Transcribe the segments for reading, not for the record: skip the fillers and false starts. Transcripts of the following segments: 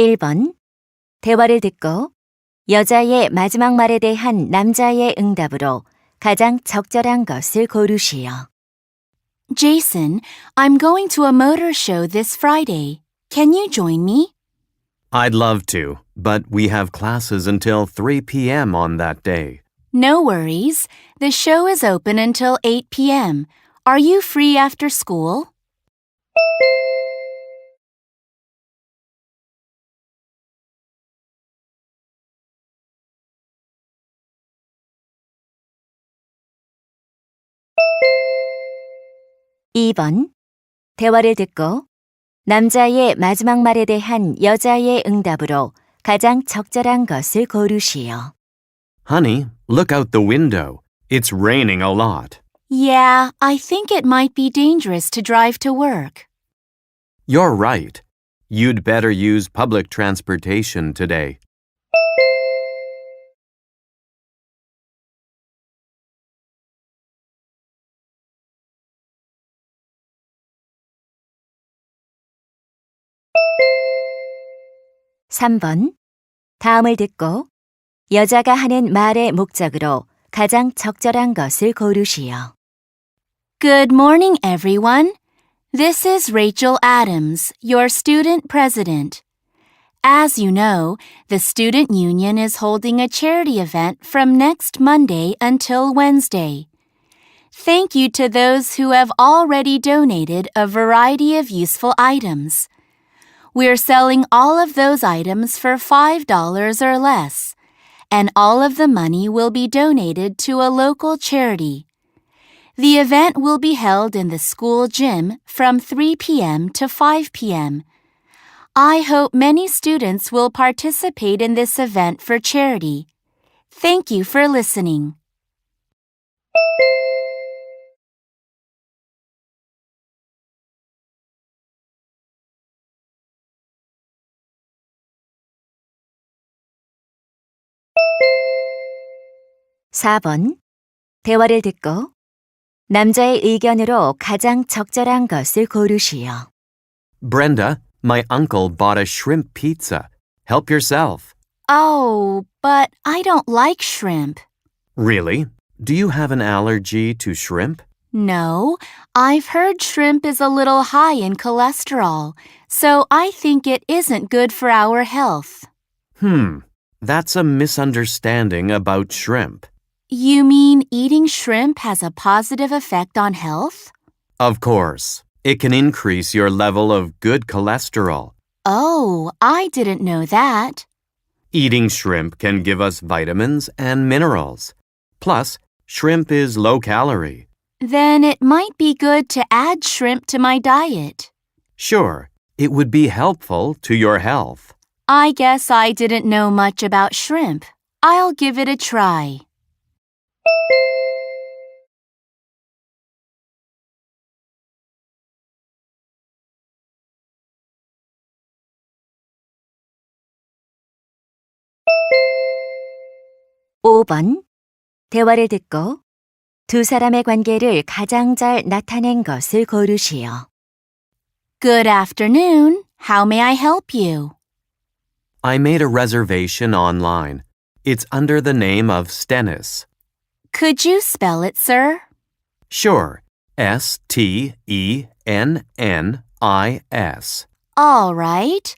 1번. 대화를 듣고 여자의 마지막 말에 대한 남자의 응답으로 가장 적절한 것을 고르시오. Jason, I'm going to a motor show this Friday. Can you join me? I'd love to, but we have classes until 3 p.m. on that day. No worries. The show is open until 8 p.m. Are you free after school? (2번) 대화를 듣고 남자의 마지막 말에 대한 여자의 응답으로 가장 적절한 것을 고르시오. Honey, look out the window. It's raining a lot. Yeah, I think it might be dangerous to drive to work. You're right. You'd better use public transportation today. (3번) 다음을 듣고 여자가 하는 말의 목적으로 가장 적절한 것을 고르시오. Good morning, everyone. This is Rachel Adams, your student president. As you know, the student union is holding a charity event from next Monday until Wednesday. Thank you to those who have already donated a variety of useful items. We're selling all of those items for $5 or less, and all of the money will be donated to a local charity. The event will be held in the school gym from 3 p.m. to 5 p.m. I hope many students will participate in this event for charity. Thank you for listening. (4번) 대화를 듣고 남자의 의견으로 가장 적절한 것을 고르시오. Brenda, my uncle bought a shrimp pizza. Help yourself. Oh, but I don't like shrimp. Really? Do you have an allergy to shrimp? No, I've heard shrimp is a little high in cholesterol, so I think it isn't good for our health. That's a misunderstanding about shrimp. You mean eating shrimp has a positive effect on health? Of course. It can increase your level of good cholesterol. Oh, I didn't know that. Eating shrimp can give us vitamins and minerals. Plus, shrimp is low calorie. Then it might be good to add shrimp to my diet. Sure, it would be helpful to your health. I guess I didn't know much about shrimp. I'll give it a try. (5번) 대화를 듣고 두 사람의 관계를 가장 잘 나타낸 것을 고르시오. Good afternoon. How may I help you? I made a reservation online. It's under the name of Stennis. Could you spell it, sir? Sure, S-T-E-N-N-I-S. All right.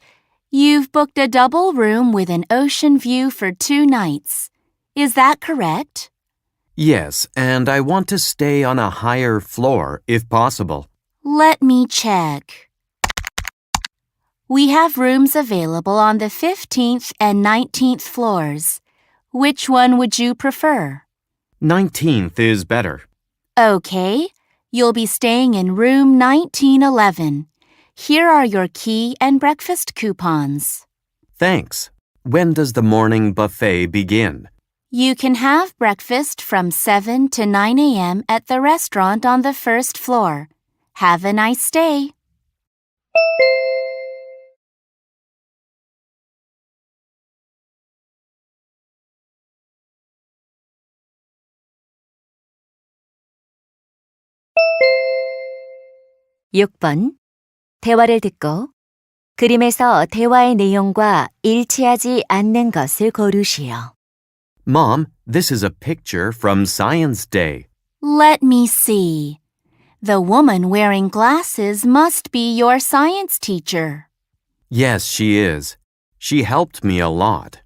You've booked a double room with an ocean view for 2 nights. Is that correct? Yes, and I want to stay on a higher floor if possible. Let me check. We have rooms available on the 15th and 19th floors. Which one would you prefer? 19th is better. Okay. You'll be staying in room 1911. Here are your key and breakfast coupons. Thanks. When does the morning buffet begin? You can have breakfast from 7 to 9 a.m. at the restaurant on the first floor. Have a nice day. (6번) 대화를 듣고 그림에서 대화의 내용과 일치하지 않는 것을 고르시오. Mom, this is a picture from Science Day. Let me see. The woman wearing glasses must be your science teacher. Yes, she is. She helped me a lot.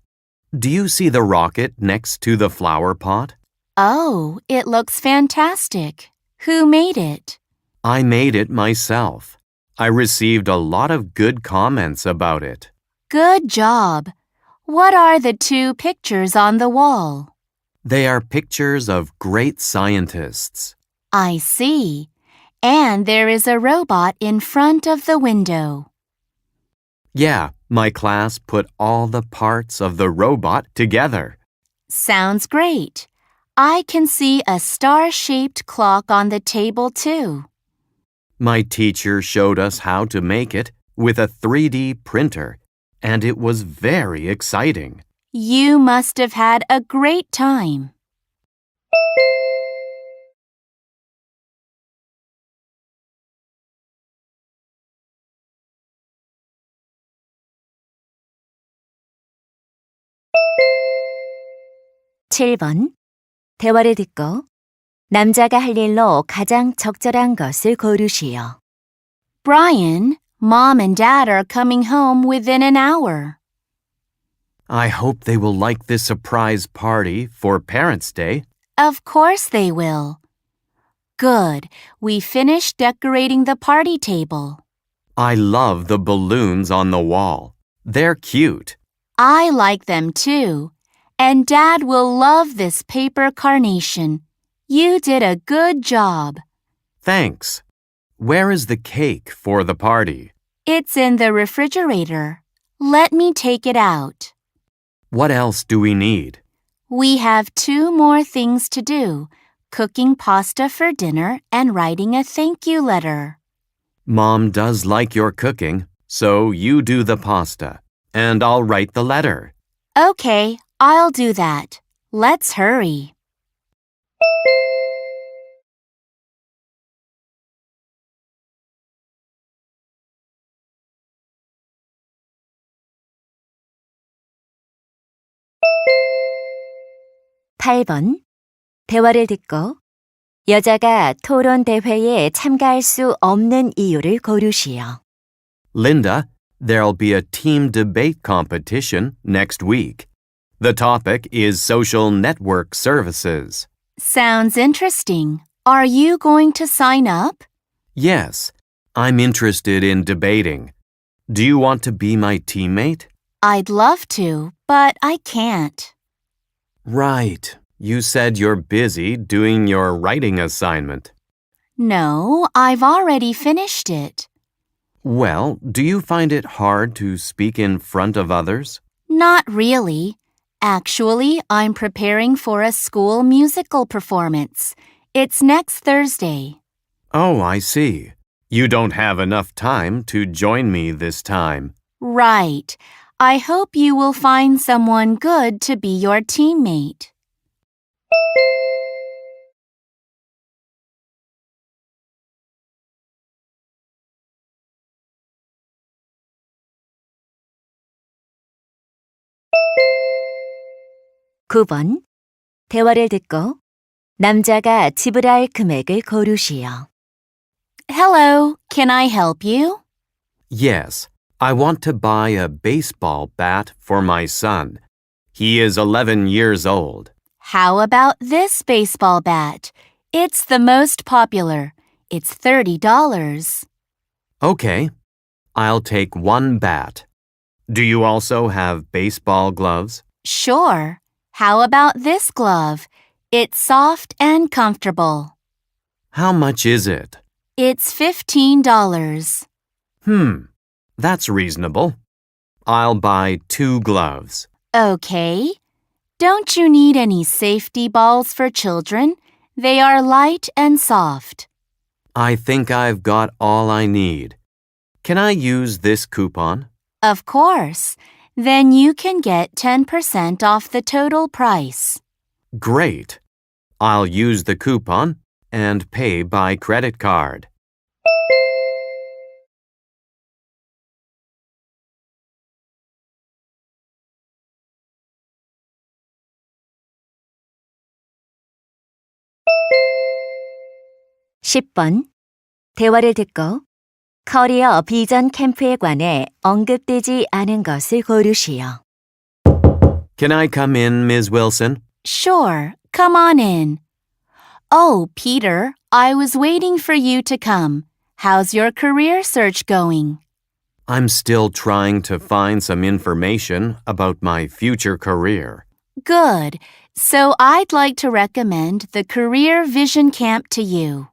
Do you see the rocket next to the flower pot? Oh, it looks fantastic. Who made it? I made it myself. I received a lot of good comments about it. Good job. What are the two pictures on the wall? They are pictures of great scientists. I see. And there is a robot in front of the window. Yeah, my class put all the parts of the robot together. Sounds great. I can see a star-shaped clock on the table too. My teacher showed us how to make it with a 3D printer, and it was very exciting. You must have had a great time. (7번) 대화를 듣고 남자가 할 일로 가장 적절한 것을 고르시오. Brian, Mom and Dad are coming home within an hour. I hope they will like this surprise party for Parents' Day. Of course they will. Good. We finished decorating the party table. I love the balloons on the wall. They're cute. I like them too. And Dad will love this paper carnation. You did a good job. Thanks. Where is the cake for the party? It's in the refrigerator. Let me take it out. What else do we need? We have 2 more things to do, cooking pasta for dinner and writing a thank you letter. Mom does like your cooking, so you do the pasta, and I'll write the letter. Okay, I'll do that. Let's hurry. (8번) 대화를 듣고 여자가 토론 대회에 참가할 수 없는 이유를 고르시오. Linda, there'll be a team debate competition next week. The topic is social network services. Sounds interesting. Are you going to sign up? Yes, I'm interested in debating. Do you want to be my teammate? I'd love to, but I can't. Right. You said you're busy doing your writing assignment. No, I've already finished it. Well, do you find it hard to speak in front of others? Not really. Actually, I'm preparing for a school musical performance. It's next Thursday. Oh, I see. You don't have enough time to join me this time. Right. I hope you will find someone good to be your teammate. (9번) 대화를 듣고 남자가 지불할 금액을 고르시오. Hello, can I help you? Yes, I want to buy a baseball bat for my son. He is 11 years old. How about this baseball bat? It's the most popular. It's $30. Okay, I'll take one bat. Do you also have baseball gloves? Sure. How about this glove? It's soft and comfortable. How much is it? It's $15. That's reasonable. I'll buy 2 gloves. Okay. Don't you need any safety balls for children? They are light and soft. I think I've got all I need. Can I use this coupon? Of course. Then you can get 10% off the total price. Great. I'll use the coupon and pay by credit card. 10번. 대화를 듣고 커리어 비전 캠프에 관해 언급되지 않은 것을 고르시오. Can I come in, Ms. Wilson? Sure, come on in. Oh, Peter, I was waiting for you to come. How's your career search going? I'm still trying to find some information about my future career. Good. So I'd like to recommend the Career Vision Camp to you.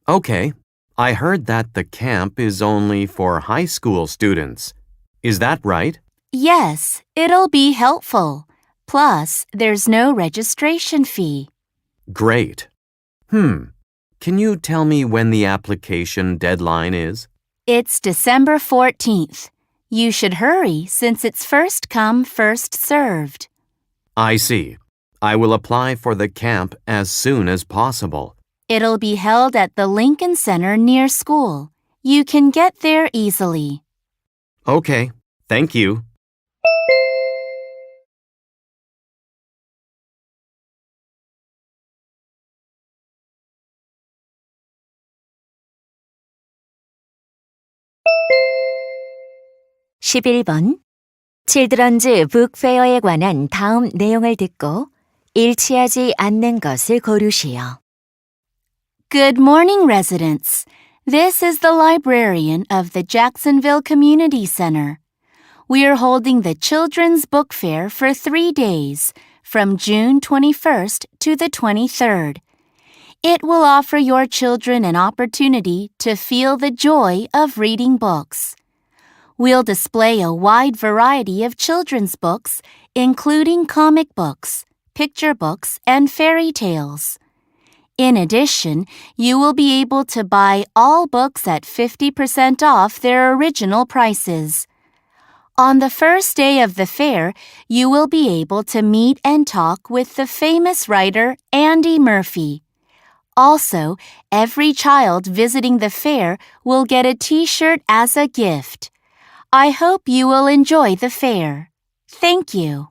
Okay. I heard that the camp is only for high school students. Is that right? Yes, it'll be helpful. Plus, there's no registration fee. Great. Can you tell me when the application deadline is? It's December 14th. You should hurry since it's first come, first served. I see. I will apply for the camp as soon as possible. It'll be held at the Lincoln Center near school. You can get there easily. Okay. Thank you. (11번) 칠드런즈 북페어에 관한 다음 내용을 듣고 일치하지 않는 것을 고르시오. Good morning, residents. This is the librarian of the Jacksonville Community Center. We are holding the Children's Book Fair for 3 days, from June 21st to the 23rd. It will offer your children an opportunity to feel the joy of reading books. We'll display a wide variety of children's books, including comic books, picture books, and fairy tales. In addition, you will be able to buy all books at 50% off their original prices. On the first day of the fair, you will be able to meet and talk with the famous writer Andy Murphy. Also, every child visiting the fair will get a T-shirt as a gift. I hope you will enjoy the fair. Thank you.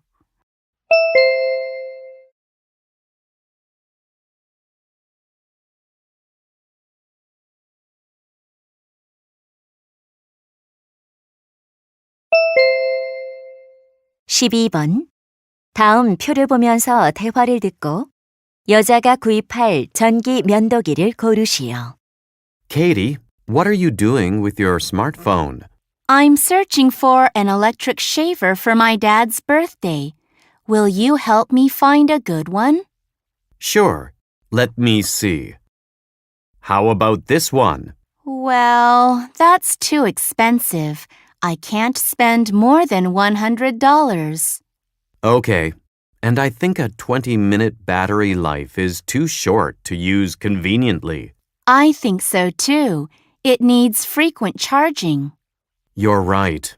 (12번) 다음 표를 보면서 대화를 듣고 여자가 구입할 전기 면도기를 고르시오. Katie, what are you doing with your smartphone? I'm searching for an electric shaver for my dad's birthday. Will you help me find a good one? Sure. Let me see. How about this one? Well, that's too expensive. I can't spend more than $100. Okay. And I think a 20-minute battery life is too short to use conveniently. I think so too. It needs frequent charging. You're right.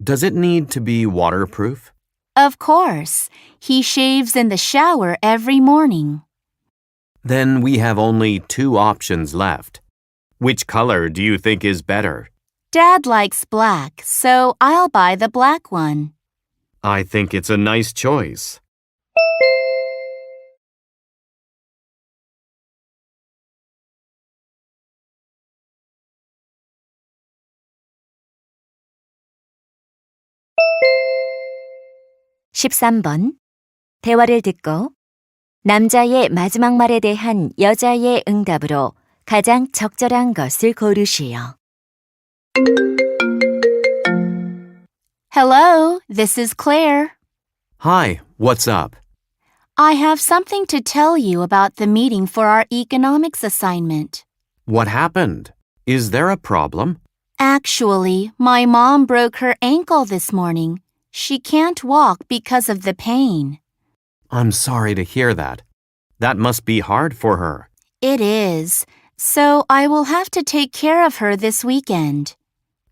Does it need to be waterproof? Of course. He shaves in the shower every morning. Then we have only 2 options left. Which color do you think is better? Dad likes black, so I'll buy the black one. I think it's a nice choice. (13번) 대화를 듣고 남자의 마지막 말에 대한 여자의 응답으로 가장 적절한 것을 고르시오. Hello, this is Claire. Hi, what's up? I have something to tell you about the meeting for our economics assignment. What happened? Is there a problem? Actually, my mom broke her ankle this morning. She can't walk because of the pain. I'm sorry to hear that. That must be hard for her. It is. So I will have to take care of her this weekend.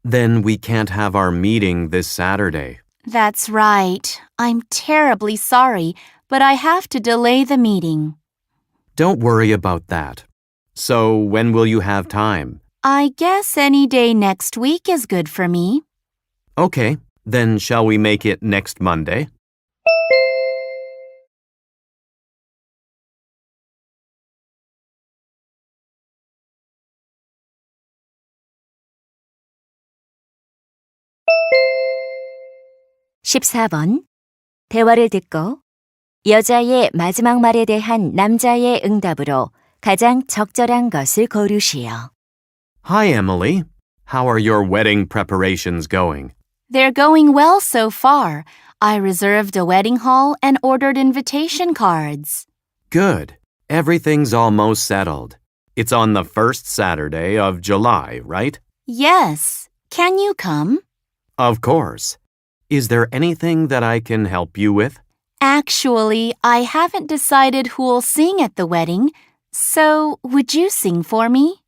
Then we can't have our meeting this Saturday. That's right. I'm terribly sorry, but I have to delay the meeting. Don't worry about that. So when will you have time? I guess any day next week is good for me. Okay, then shall we make it next Monday? 14번. 대화를 듣고 여자의 마지막 말에 대한 남자의 응답으로 가장 적절한 것을 고르시오. Hi, Emily. How are your wedding preparations going? They're going well so far. I reserved a wedding hall and ordered invitation cards. Good. Everything's almost settled. It's on the first Saturday of July, right? Yes. Can you come? Of course. Is there anything that I can help you with? Actually, I haven't decided who'll sing at the wedding, so would you sing for me?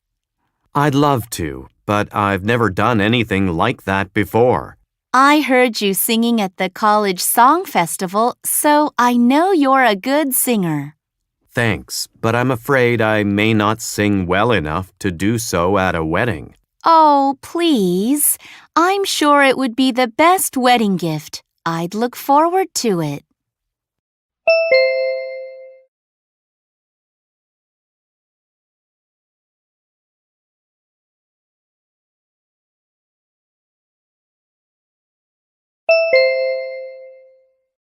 I'd love to, but I've never done anything like that before. I heard you singing at the college song festival, so I know you're a good singer. Thanks, but I'm afraid I may not sing well enough to do so at a wedding. Oh, please. I'm sure it would be the best wedding gift. I'd look forward to it.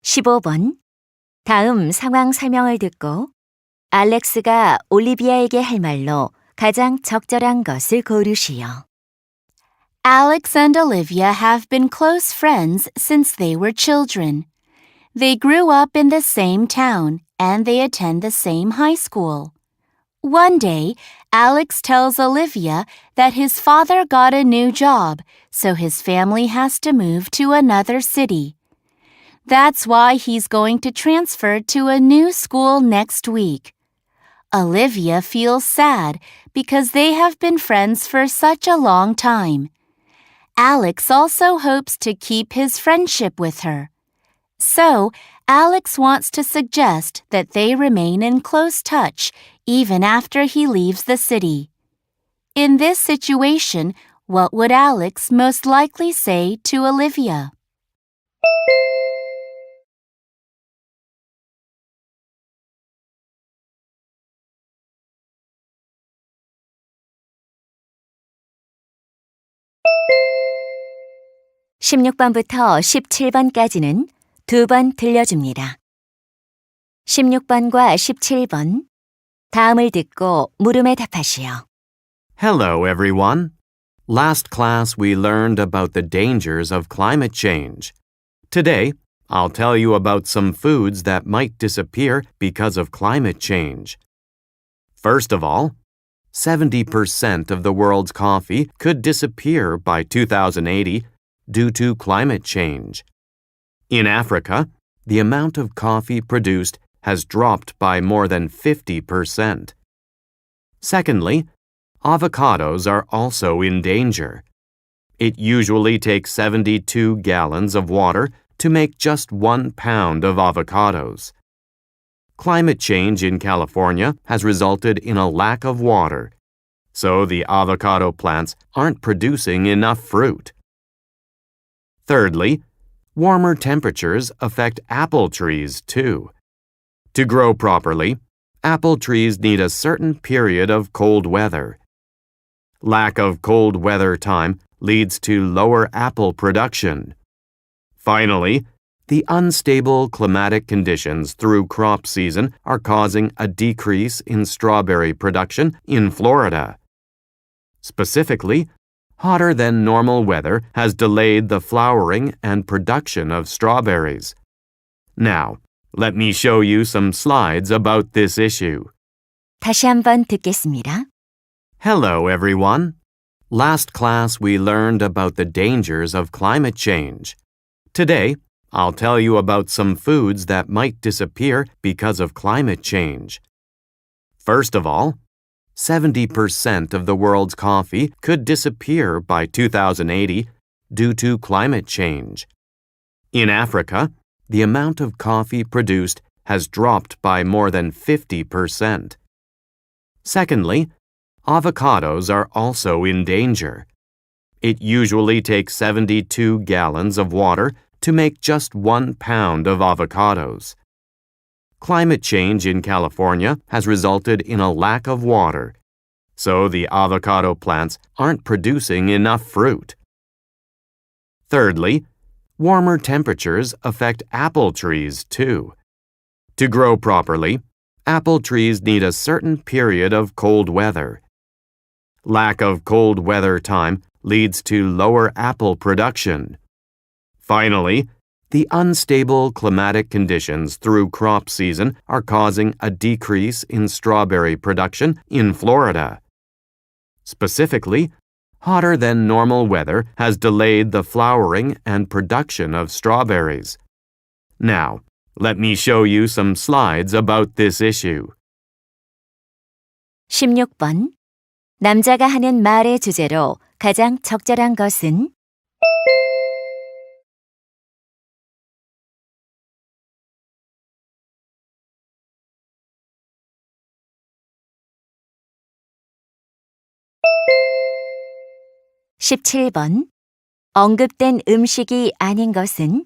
(15번) 다음 상황 설명을 듣고 알렉스가 올리비아에게 할 말로 가장 적절한 것을 고르시오. Alex and Olivia have been close friends since they were children. They grew up in the same town and they attend the same high school. One day, Alex tells Olivia that his father got a new job, so his family has to move to another city. That's why he's going to transfer to a new school next week. Olivia feels sad because they have been friends for such a long time. Alex also hopes to keep his friendship with her. So, Alex wants to suggest that they remain in close touch even after he leaves the city. In this situation, what would Alex most likely say to Olivia? (16번부터 17번까지는 두 번 들려줍니다. 16번과 17번 다음을 듣고 물음에 답하시오. Hello, everyone. Last class we learned about the dangers of climate change. Today, I'll tell you about some foods that might disappear because of climate change. First of all, 70% of the world's coffee could disappear by 2080 due to climate change. In Africa, the amount of coffee produced has dropped by more than 50%. Secondly, avocados are also in danger. It usually takes 72 gallons of water to make just 1 pound of avocados. Climate change in California has resulted in a lack of water, so the avocado plants aren't producing enough fruit. Thirdly, warmer temperatures affect apple trees too. To grow properly, apple trees need a certain period of cold weather. Lack of cold weather time leads to lower apple production. Finally, the unstable climatic conditions through crop season are causing a decrease in strawberry production in Florida. Specifically, hotter than normal weather has delayed the flowering and production of strawberries. Now, let me show you some slides about this issue. 다시 한번 듣겠습니다. Hello, everyone. Last class we learned about the dangers of climate change. Today, I'll tell you about some foods that might disappear because of climate change. First of all, 70% of the world's coffee could disappear by 2080 due to climate change. In Africa, the amount of coffee produced has dropped by more than 50%. Secondly, avocados are also in danger. It usually takes 72 gallons of water to make just 1 pound of avocados. Climate change in California has resulted in a lack of water, so the avocado plants aren't producing enough fruit. Thirdly, Warmer temperatures affect apple trees too. To grow properly, apple trees need a certain period of cold weather. Lack of cold weather time leads to lower apple production. Finally, the unstable climatic conditions through crop season are causing a decrease in strawberry production in Florida. Specifically, hotter than normal weather has delayed the flowering and production of strawberries. Now, let me show you some slides about this issue. 16번. 남자가 하는 말의 주제로 가장 적절한 것은? (17번) 언급된 음식이 아닌 것은?